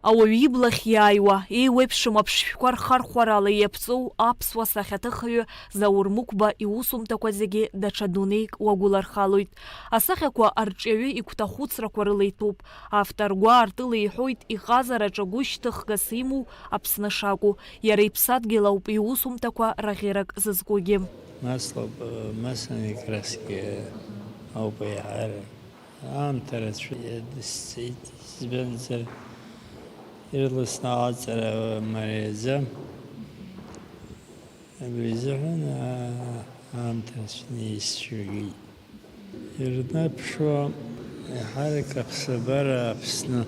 Ауаҩ иблахь иааиуа, еиуеиԥшым аԥшшәқәа рхархәарала иаԥҵоу аԥсуа сахьаҭыхҩы Заур Мықәба иусумҭақәа зегьы даҽа дунеик уагәылархалоит. Асахьақәа арҿиаҩы игәҭахәыцрақәа рыла итәуп. Автор гәаартыла иҳәоит иҟазараҿы гәышьҭыхгас имоу Аԥсны шакәу. Иара иԥсадгьыл ауп иусумҭақәа раӷьырак зызкугьы. Масляные краски ауп аиҳара. Аамҭа рацәа иадысҵеит, избанзар ирласны аҵара мариаӡам. Абри азыҳәан аамҭа рацәа неисцәыргеит. Ирнаԥшуа аиҳарак аԥсабара Аԥсны.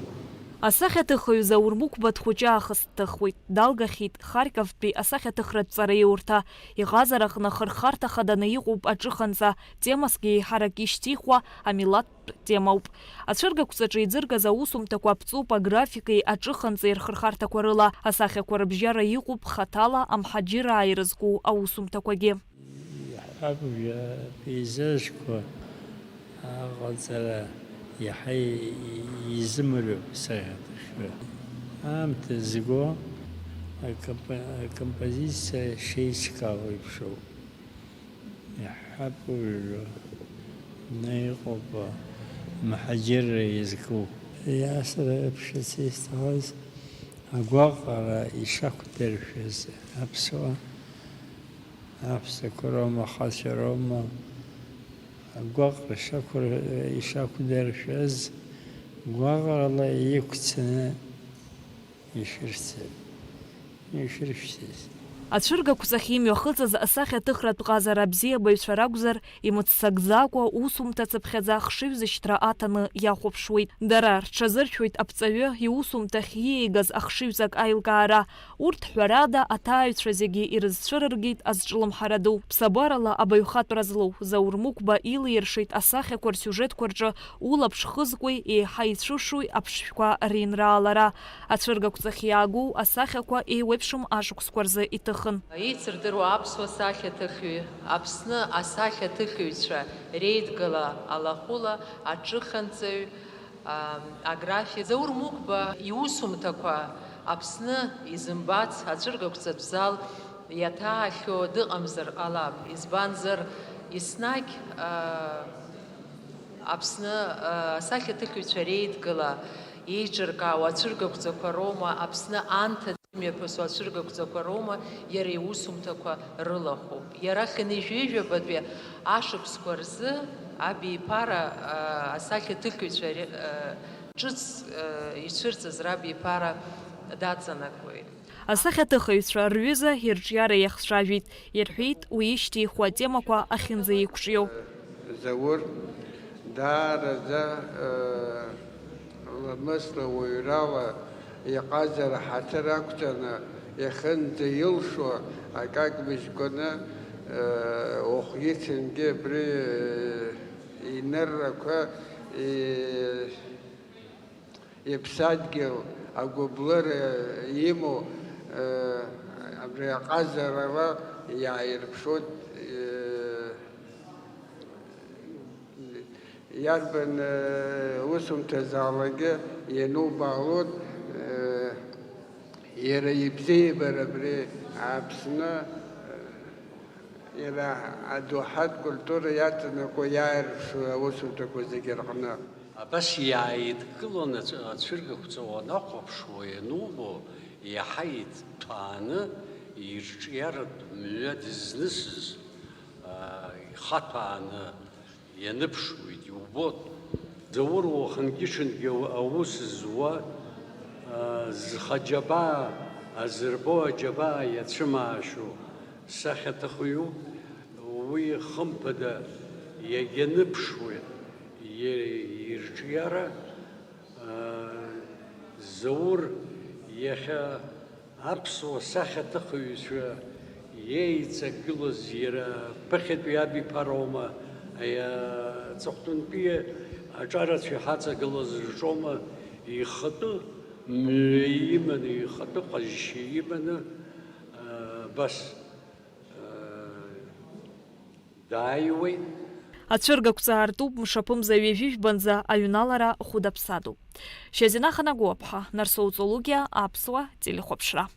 Асахьаҭыхҩы Заур Мықәба дхәыҷы аахыс дҭыхуеит. Далгахьеит Харьковтәи асахьаҭыхратә ҵараиурҭа. Иҟазараҟны хырхарҭа хаданы иҟоуп аҿыханӡа. Темасгьы еиҳарак ишьҭихуа амилаҭтә темауп. Ацәыргақәҵаҿы иӡыргаз аусумҭақәа аԥҵоуп аграфикеи аҿыханҵеи рхырхарҭақәа рыла. Асахьақәа рыбжьара иҟоуп хаҭала амҳаџьыраа ирызку аусумҭақәагьы. Пейзажқәа аҟаҵара иаҳа изымариоуп сахьаҭыхҩы. Аамҭа зго акомпозициа шеицкало иԥшоуп. Иҳаԥыжәжәо иҟоуп амҳаџьырра изку. Сара ԥшьац исҭахыз агәаҟра ишақәдыршәаз аԥсуақәа роума, ахацәа роума, агәаҟра ишақәдыршәаз гәаҟрала иқәцаны ишыршьыз. Ацәыргақәҵахь имҩахыҵыз асахьаҭыхратә ҟазара абзиабаҩцәа ракәзар, имыццакӡакәа усумҭа цыԥхьаӡа хшыҩзышьҭра аҭаны иахәаԥшуеит. Дара рҽазыршәоит аԥҵаҩы иусумҭахь ииагаз ахшыҩзак аилкаара. Урҭ ҳәарада аҭааҩцәа зегьы ирызцәырыргеит азҿлымҳара ду. Ԥсабарала абаҩхатәра злоу Заур Мықәба илаиршеит асахьақәа рсиужетқәа рҿы улаԥш хызкуеи еиҳа ицәышуи аԥшшәқәа ринраалара. Ацәыргақәҵахь иаагоу асахьақәа еиуеиԥшым ашықәсқәа рзы иҭыхын. Еицырдыруа аԥсуа сахьаҭыхҩы, Аԥсны асахьаҭыхыҩцәа реидгыла алахәыла аҿыханҵаҩ аграфик Заур Мықәба иусумҭақәа Аԥсны изымбац ацәыргақәҵатә зал иаҭаахьоу дыҟамзар ҟалап. Избанзар еснагь Аԥсны асахьаҭыхыҩцәа реидгыла еиҿыркаауа ацәыргақәҵақәа роума, Аԥсны анҭа мҩаԥысуа ацәыргақәҵақәа роума, иара иусумҭақәа рылахәуп. Иара хынҩажәижәабатәи ашықәсқәа рзы абиԥара асахьаҭыхыҩцәа ҿыц ицәырҵыз рабиԥара даҵанакуеит. Асахьаҭыхыҩцәа рҩыза ирҿиара иахцәажәеит. Ирҳәеит уи ишьҭихуа темақәа ахьынӡаиқәҿиоу. Заур даараӡа ламысла уаҩрала иҟазара ҳаҭыр ақәҵаны иахьынӡаилшо акакәбыжьқәаны Охәиҭынгьы абри иныррақәа иԥсадгьыл агәыблыра имоу абри аҟазарала иааирԥшуеит. Иарбан усумҭазаалакгьы ианубаалоит иара ибзиабара абри Аԥсны иара адоуҳатә культура иаҵанакуа иааирԥшуа аусумҭақәа зегьы рҟны. Абас иааидкылон ацәыргақәҵа уанахәаԥшуа ианубо иаҳа иҭҭәааны ирҿиаратә мҩа дызнысыз ихаҭәааны ианыԥшуеит, иубот. Заур уахангьы-ҽынгьы аус зуа зхаџьабаа азырбо аџьабаа иацәымаашьо сахьаҭыхҩуп. Уи хымԥада ианыԥшуеит ирҿиара. Заур иахьа аԥсуа сахьаҭыхыҩцәа иеиҵагылаз иара ԥыхьатәи абиԥароума, ҵыхәтәантәи аҿарацәа иҳаҵагылаз рҿома, ихатәы мҩа иманы, ихатәы ҟазшьа иманы бас дааиуеит. Ацәыргақәҵа аартуп мшаԥымза ҩажәижәбанӡа аҩналара хәыдаԥсадуп. Шьазина Ханагәыаԥҳа, Нарсоу Ҵулугьа, Аԥсуа телехәаԥшра.